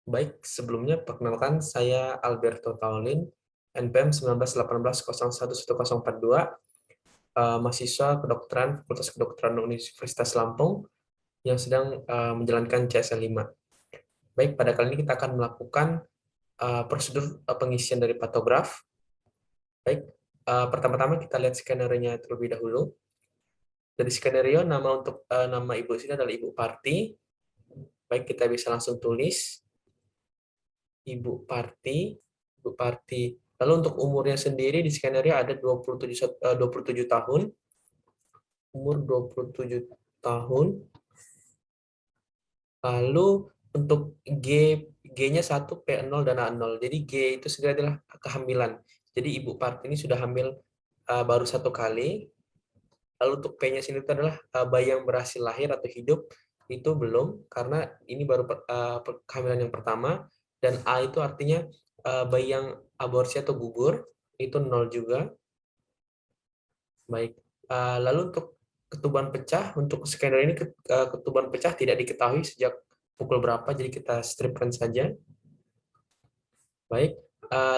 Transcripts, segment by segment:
Baik, sebelumnya perkenalkan saya Alberto Taulin, NPM 1918011042, mahasiswa kedokteran Fakultas Kedokteran Universitas Lampung yang sedang menjalankan CSN 5. Baik, pada kali ini kita akan melakukan prosedur pengisian dari patograf. Baik, pertama-tama kita lihat skenario-nya terlebih dahulu. Dari skenario, nama ibu sini adalah Ibu Parti. Baik, kita bisa langsung tulis Ibu Parti, Ibu Parti. Lalu untuk umurnya sendiri di skenario ada 27 tahun, umur 27 tahun. Lalu untuk G-nya 1, P0 dan A0. Jadi G itu sendiri adalah kehamilan. Jadi Ibu Parti ini sudah hamil baru 1 kali. Lalu untuk P-nya sendiri itu adalah bayi yang berhasil lahir atau hidup, itu belum, karena ini baru kehamilan yang pertama. Dan A itu artinya bayi yang aborsi atau gugur, itu 0 juga. Baik, lalu untuk ketuban pecah, untuk skenario ini ketuban pecah tidak diketahui sejak pukul berapa, jadi kita stripkan saja. Baik,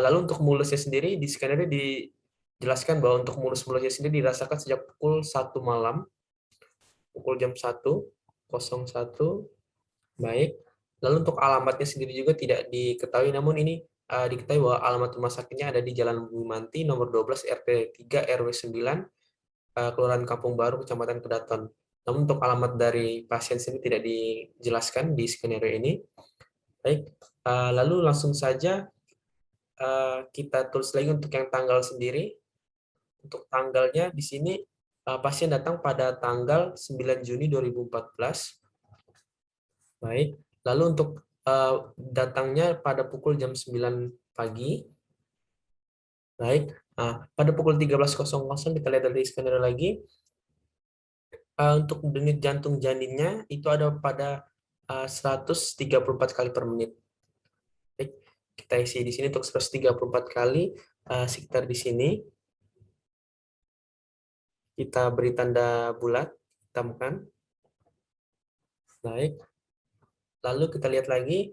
lalu untuk mulusnya sendiri, di skenario dijelaskan bahwa untuk mulus-mulusnya sendiri dirasakan sejak pukul 1 malam, pukul jam 1.01. Baik, lalu untuk alamatnya sendiri juga tidak diketahui, namun ini diketahui bahwa alamat rumah sakitnya ada di Jalan Bumanti, nomor 12, RT 3, RW 9, Kelurahan Kampung Baru, Kecamatan Kedaton. Namun untuk alamat dari pasien sendiri tidak dijelaskan di skenario ini. Baik, lalu langsung saja kita tulis lagi untuk yang tanggal sendiri. Untuk tanggalnya di sini pasien datang pada tanggal 9 Juni 2014. Baik, lalu untuk datangnya pada pukul jam 9 pagi. Baik, pada pukul 13.00 kita lihat dari skenario lagi. Untuk denyut jantung janinnya itu ada pada 134 kali per menit. Baik, kita isi di sini untuk 134 kali, sekitar di sini. Kita beri tanda bulat, temukan. Baik, lalu kita lihat lagi.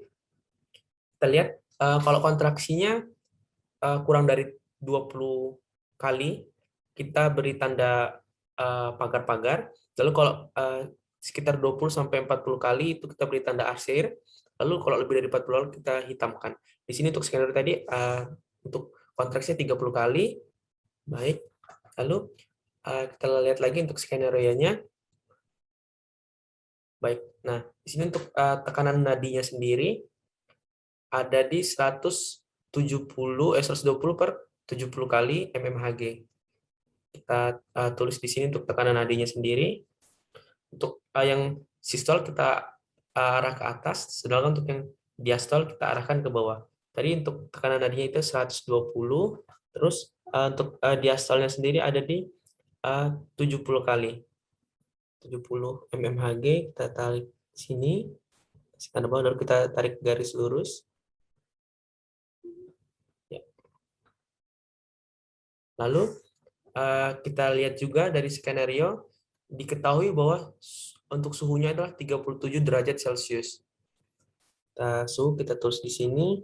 Kita lihat kalau kontraksinya kurang dari 20 kali, kita beri tanda pagar-pagar. Lalu kalau sekitar 20-40 kali itu kita beri tanda arsir. Lalu kalau lebih dari 40 kali kita hitamkan. Di sini untuk skenario tadi untuk kontraksinya 30 kali. Baik. Lalu kita lihat lagi untuk skenario-nya. Baik. Nah, di sini untuk tekanan nadinya sendiri ada di 120 per 70 kali mmHg. Kita tulis di sini untuk tekanan nadinya sendiri. Untuk yang sistol kita arah ke atas, sedangkan untuk yang diastol kita arahkan ke bawah. Tadi untuk tekanan nadinya itu 120, terus untuk diastolnya sendiri ada di 70 kali. 70 mmHg, kita tarik sini, tanda bawah, lalu kita tarik garis lurus. Ya. Lalu kita lihat juga dari skenario, diketahui bahwa untuk suhunya adalah 37 derajat Celcius. Suhu kita tulis di sini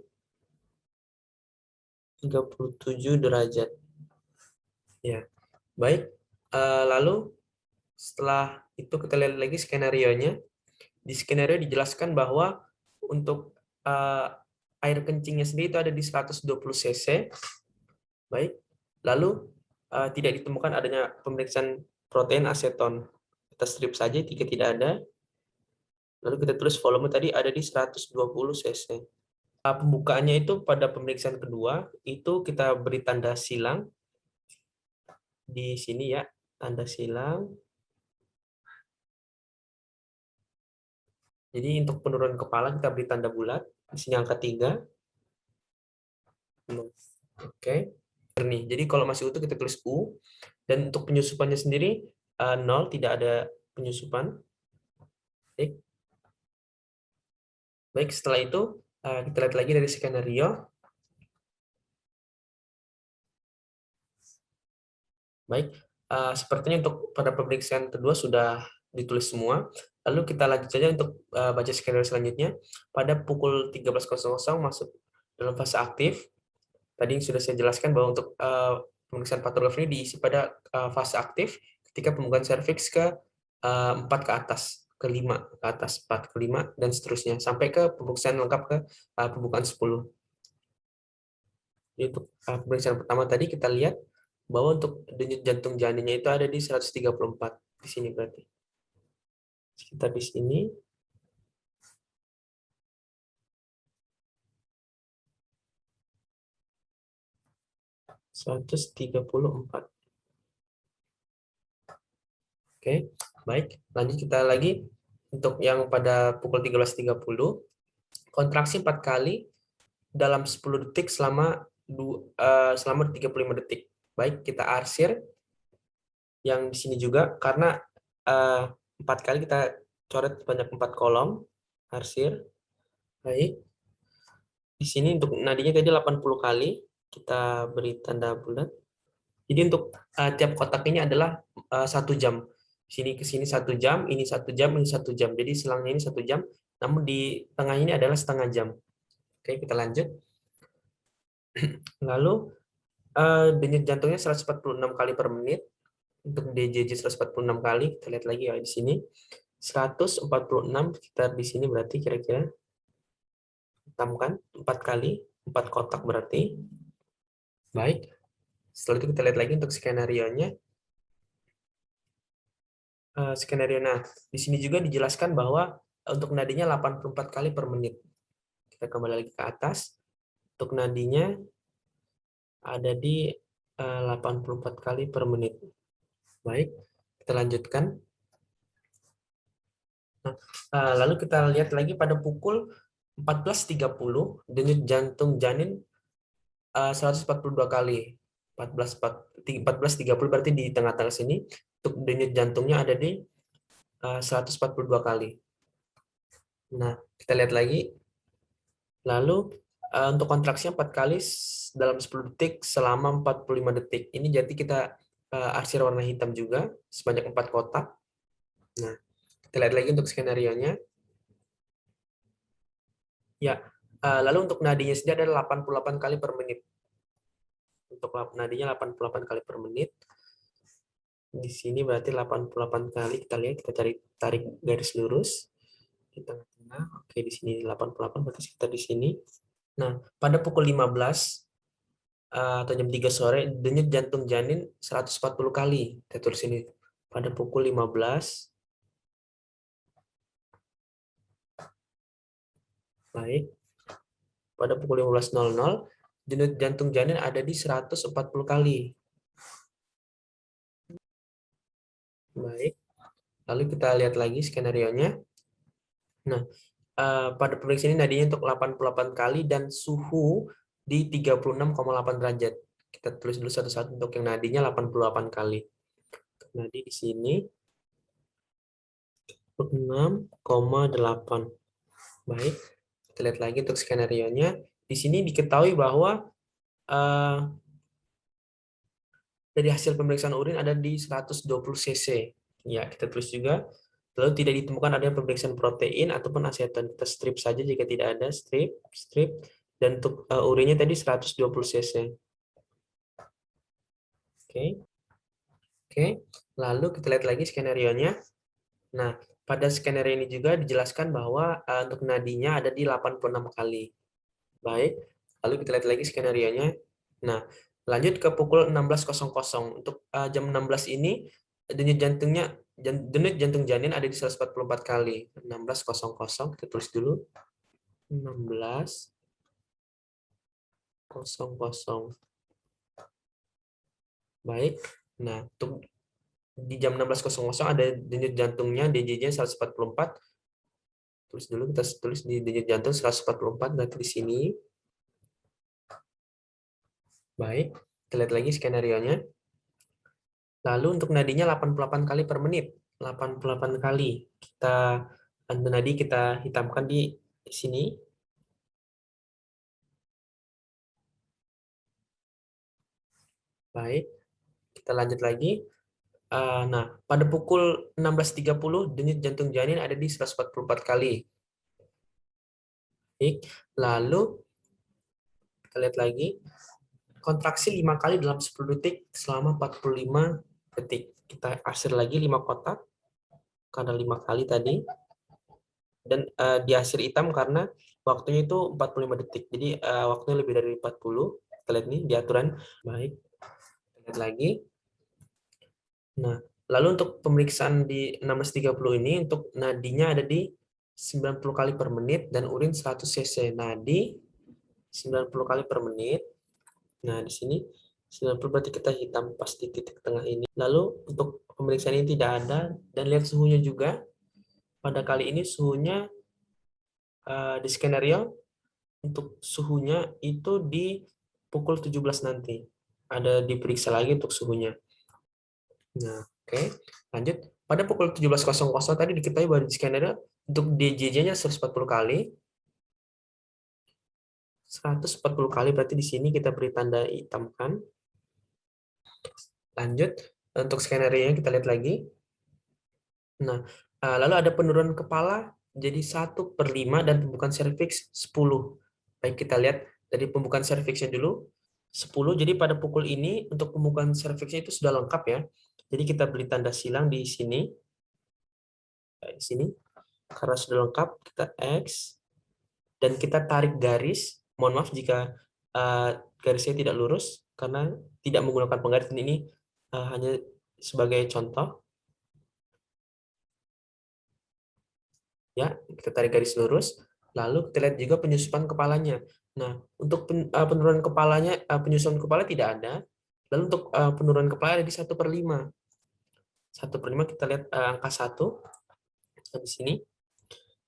37 derajat. Ya, baik. Lalu setelah itu kita lihat lagi skenario-nya. Di skenario dijelaskan bahwa untuk air kencingnya sendiri itu ada di 120 cc. Baik. Lalu tidak ditemukan adanya pemeriksaan protein aseton. Kita strip saja jika tidak ada. Lalu kita tulis volume tadi ada di 120 cc. Pembukaannya itu pada pemeriksaan kedua, itu kita beri tanda silang. Di sini ya, tanda silang. Jadi untuk penurunan kepala kita beri tanda bulat. Di sini angka 3. Oke. Nih, jadi kalau masih utuh kita tulis U. Dan untuk penyusupannya sendiri 0, tidak ada penyusupan. Baik. Baik, setelah itu kita lihat lagi dari skenario. Baik, sepertinya untuk pada pemeriksaan kedua sudah ditulis semua. Lalu kita lanjut saja untuk baca skenario selanjutnya. Pada pukul 13.00 masuk dalam fase aktif. Tadi sudah saya jelaskan bahwa untuk pemeriksaan patografi ini diisi pada fase aktif ketika pembukaan serviks ke 4 ke atas, ke 5 ke atas, 4 ke 5, dan seterusnya, sampai ke pemeriksaan lengkap ke pembukaan 10. Jadi untuk pemeriksaan pertama tadi kita lihat bahwa untuk denyut jantung janinnya itu ada di 134 di sini berarti. Sekitar di sini. (134). Oke, baik. Lanjut kita lagi untuk yang pada pukul 13.30, kontraksi 4 kali dalam 10 detik selama 35 detik. Baik, kita arsir yang di sini juga karena 4 kali kita coret sebanyak 4 kolom arsir. Baik. Di sini untuk nadinya tadi 80 kali, kita beri tanda bulat. Jadi untuk tiap kotak ini adalah 1 jam. Sini ke sini 1 jam, ini 1 jam, ini 1 jam. Jadi selangnya ini 1 jam, namun di tengah ini adalah setengah jam. Oke, kita lanjut. Lalu denyut jantungnya 146 kali per menit. Untuk DJJ 146 kali, kita lihat lagi ya di sini. 146 sekitar di sini berarti kira-kira. Hitamkan 4 kali, 4 kotak berarti. Baik. Setelah itu kita lihat lagi untuk skenario-nya. Nah, di sini juga dijelaskan bahwa untuk nadinya 84 kali per menit. Kita kembali lagi ke atas. Untuk nadinya ada di 84 kali per menit. Baik, kita lanjutkan. Nah, lalu kita lihat lagi pada pukul 14.30, denyut jantung janin 142 kali. 14.30 berarti di tengah-tengah sini. Untuk denyut jantungnya ada di 142 kali. Nah, kita lihat lagi. Lalu untuk kontraksinya 4 kali dalam 10 detik selama 45 detik. Ini jadi kita arsir warna hitam juga sebanyak 4 kotak. Nah, kita lihat lagi untuk skenario-nya. Ya, lalu untuk nadinya sendiri adalah 88 kali per menit. Untuk nadinya 88 kali per menit. Di sini berarti 88 kali, kita lihat, kita tarik garis lurus di tengah-tengah. Oke, di sini 88 berarti sekitar di sini. Nah, pada pukul 15 atau jam 3 sore, denyut jantung janin 140 kali. Kita tulis ini pada pukul 15. Baik. Pada pukul 15.00, denyut jantung janin ada di 140 kali. Baik. Lalu kita lihat lagi skenario-nya. Nah, pada pemeriksaan ini nadinya untuk 88 kali dan suhu di 36,8 derajat. Kita tulis dulu satu-satu untuk yang nadinya 88 kali. Nadi di sini 6,8. Baik, kita lihat lagi untuk skenario-nya. Di sini diketahui bahwa dari hasil pemeriksaan urin ada di 120 cc. Ya, kita tulis juga. Lalu tidak ditemukan adanya pemeriksaan protein ataupun aseton. Kita strip saja jika tidak ada, strip. Dan untuk urinnya tadi 120 cc. Oke. Lalu kita lihat lagi skenario-nya. Nah, pada skenario ini juga dijelaskan bahwa untuk nadinya ada di 86 kali. Baik, lalu kita lihat lagi skenario-nya. Nah, lanjut ke pukul 16.00. Untuk jam 16 ini, denyut jantung janin ada di 144 kali. 16.00, kita tulis dulu. 16.00. Baik, nah untuk di jam 16.00 ada denyut jantungnya, DJJ 144. Tulis dulu, kita tulis di denyut jantung 144, berarti di sini. Baik, kita lihat lagi skenario-nya. Lalu untuk nadinya 88 kali per menit. 88 kali. Nadi kita hitamkan di sini. Baik, kita lanjut lagi. Nah, pada pukul 16.30 denyut jantung janin ada di 144 kali. Baik, lalu kita lihat lagi kontraksi 5 kali dalam 10 detik selama 45 detik. Kita asir lagi 5 kotak karena 5 kali tadi, dan diasir hitam karena waktunya itu 45 detik. Jadi waktunya lebih dari 40. Kita lihat nih di aturan. Baik, kita lihat lagi. Nah, lalu untuk pemeriksaan di 16.30 ini untuk nadinya ada di 90 kali per menit dan urin 100 cc. Nadi 90 kali per menit. Nah, di sini 90 berarti kita hitam pasti titik tengah ini. Lalu untuk pemeriksaan ini tidak ada, dan lihat suhunya juga. Pada kali ini suhunya di skenario untuk suhunya itu di pukul 17 nanti. Ada diperiksa lagi untuk suhunya. Nah, oke. Lanjut. Pada pukul 17.00 tadi diketahui bahwa di skenario untuk DJJ-nya 140 kali. 140 kali berarti di sini kita beri tanda hitamkan. Lanjut. Untuk skenario-nya kita lihat lagi. Nah, lalu ada penurunan kepala jadi 1/5 dan pembukaan serviks 10. Baik, kita lihat dari pembukaan serviksnya dulu. 10, jadi pada pukul ini untuk pembukaan serviksnya itu sudah lengkap ya. Jadi kita beri tanda silang di sini. Di sini. Karena sudah lengkap, kita X. Dan kita tarik garis. Mohon maaf jika garisnya tidak lurus, karena tidak menggunakan penggaris. Ini hanya sebagai contoh. Ya, kita tarik garis lurus, lalu kita lihat juga penyusupan kepalanya. Nah, untuk penurunan kepalanya, penyusupan kepala tidak ada. Lalu untuk penurunan kepala ada di 1/5. 1/5 kita lihat angka 1 di sini.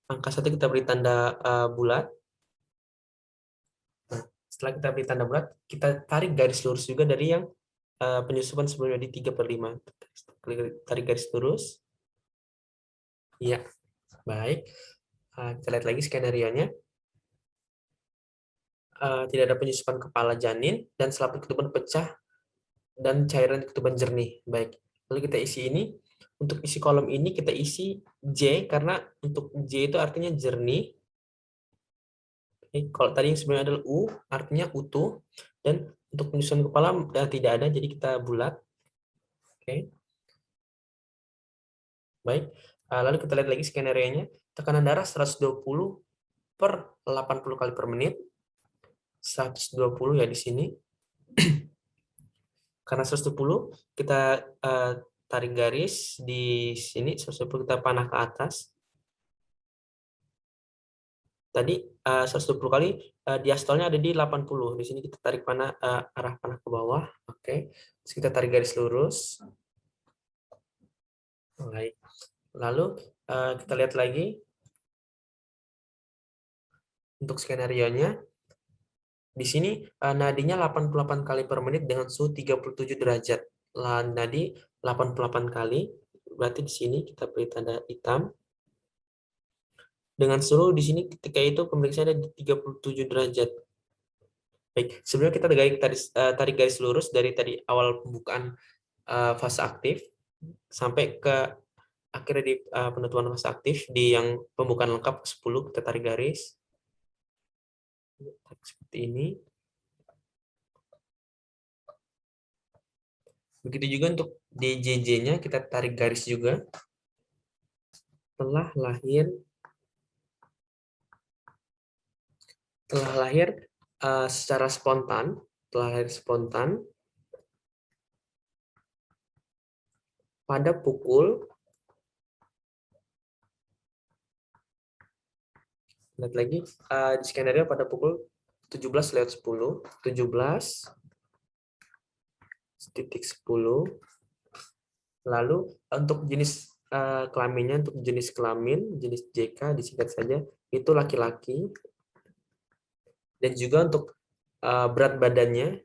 Angka 1 kita beri tanda bulat. Nah, setelah kita beri tanda bulat, kita tarik garis lurus juga dari yang penyusupan sebelumnya di 3/5. Tarik garis lurus. Iya, baik. Kita lihat lagi skenario-nya. Tidak ada penyusupan kepala janin dan selaput ketuban pecah dan cairan ketuban jernih. Baik. Lalu kita isi ini. Untuk isi kolom ini kita isi J, karena untuk J itu artinya jernih. Kalau tadi yang sebelumnya adalah U, artinya utuh. Dan untuk penyusunan kepala tidak ada, jadi kita bulat. Oke. Baik. Lalu kita lihat lagi skenario-nya. Tekanan darah 120/80 kali per menit. 120 ya di sini. Karena 120 kita tarik garis di sini, 120 kita panah ke atas. Tadi 120 kali diastolnya ada di 80. Di sini kita tarik panah arah panah ke bawah. Oke. Terus kita tarik garis lurus. Baik. Lalu kita lihat lagi untuk skenario-nya. Di sini nadinya 88 kali per menit dengan suhu 37 derajat. Nadi 88 kali, berarti di sini kita beri tanda hitam. Dengan suhu di sini ketika itu pemeriksaan ada di 37 derajat. Baik, sebelumnya kita tarik garis lurus dari tadi awal pembukaan fase aktif sampai ke akhirnya di penutupan fase aktif di yang pembukaan lengkap 10, kita tarik garis. Seperti ini. Begitu juga untuk DJJ-nya kita tarik garis juga. Telah lahir secara spontan, pada pukul, lihat lagi di skenario pada pukul 17:10, 17:10. Lalu untuk jenis kelaminnya, untuk jenis kelamin, jenis JK disingkat saja, itu laki-laki. Dan juga untuk berat badannya,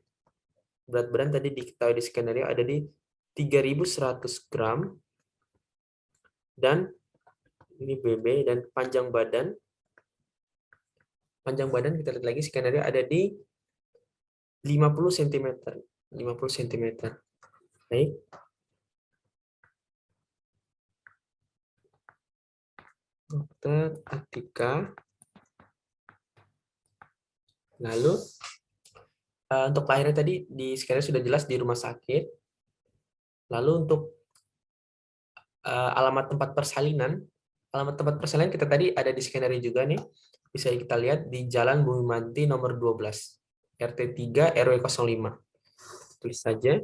berat badan tadi diketahui di skenario ada di 3.100 gram, dan ini BB, dan panjang badan kita lihat lagi skenario ada di 50 cm. 50 cm. Baik. Dokter Atika. Lalu untuk lahirnya tadi di skenario sudah jelas di rumah sakit. Lalu untuk alamat tempat persalinan kita tadi ada di skenario juga nih. Bisa kita lihat di Jalan Bumi Manti nomor 12, RT 3 RW 05. Tulis saja.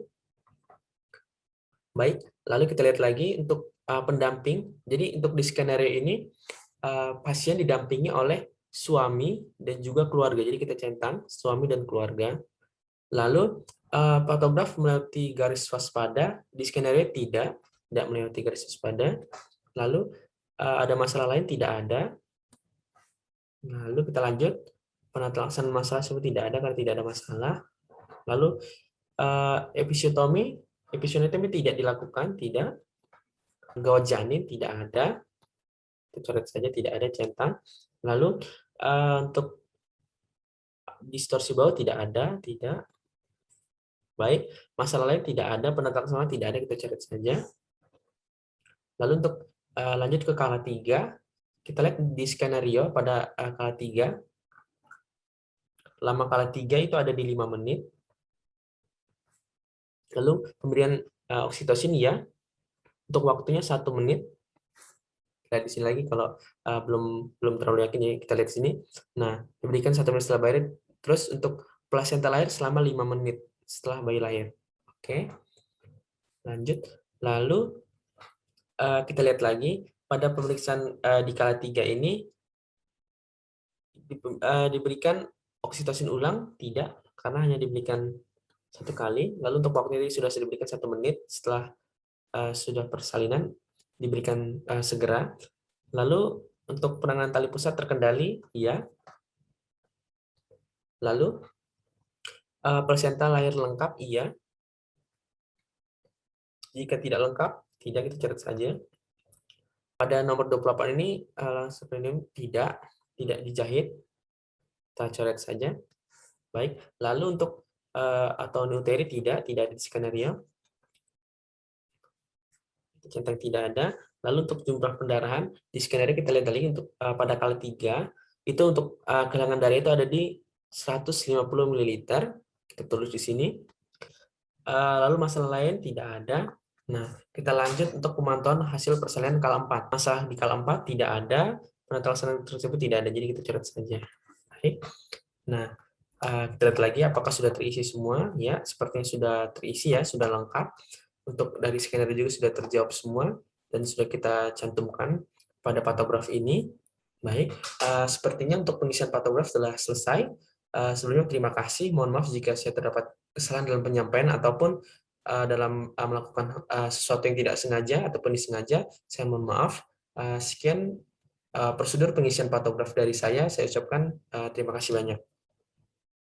Baik, lalu kita lihat lagi untuk pendamping. Jadi untuk di skenario ini pasien didampingi oleh suami dan juga keluarga. Jadi kita centang suami dan keluarga. Lalu patograf melewati garis waspada, di skenario tidak melewati garis waspada. Lalu ada masalah lain, tidak ada. Lalu kita lanjut, penata laksanaan masalah seperti tidak ada karena tidak ada masalah. Lalu episiotomi tidak dilakukan, tidak. Gawat janin tidak ada, kita coret saja, tidak ada, centang. Lalu untuk distorsi bawah tidak ada, tidak. Baik, masalah lain tidak ada, penata laksanaan tidak ada, kita coret saja. Lalu untuk lanjut ke kala 3, kita lihat di skenario pada kala 3, lama kala 3 itu ada di 5 menit. Lalu pemberian oksitosin ya, untuk waktunya 1 menit. Lihat di sini lagi kalau belum terlalu yakin ya, kita lihat sini. Nah, diberikan 1 menit setelah bayi. Terus untuk plasenta lahir selama 5 menit setelah bayi lahir. Oke. Lanjut. Lalu kita lihat lagi pada pemeriksaan di kala 3 ini diberikan oksitosin ulang tidak, karena hanya diberikan 1 kali. Lalu untuk waktu ini sudah diberikan 1 menit setelah sudah persalinan, diberikan segera. Lalu untuk penanganan tali pusat terkendali, ya. Lalu plasenta lahir lengkap, iya. Jika tidak lengkap, tidak, kita catat saja. Pada nomor 28 ini sebenarnya tidak dijahit, kita coret saja. Baik. Lalu untuk atau neuteri tidak ada di skenario. Centang tidak ada. Lalu untuk jumlah pendarahan di skenario kita lihat lagi untuk pada kali 3 itu untuk kehilangan darah itu ada di 150 ml. Kita tulis di sini. Lalu masalah lain tidak ada. Nah, kita lanjut untuk pemantauan hasil persalinan kala 4. Masalah di kala 4 tidak ada, penata laksanaan tersebut tidak ada, jadi kita coret saja. Baik. Nah, kita lihat lagi apakah sudah terisi semua. Ya, sepertinya sudah terisi ya, sudah lengkap. Untuk dari skenario juga sudah terjawab semua dan sudah kita cantumkan pada patograf ini. Baik, sepertinya untuk pengisian patograf telah selesai. Sebelumnya terima kasih. Mohon maaf jika saya terdapat kesalahan dalam penyampaian ataupun dalam melakukan sesuatu yang tidak sengaja ataupun disengaja. Saya mohon maaf. Sekian prosedur pengisian patograf dari saya. Saya ucapkan terima kasih banyak.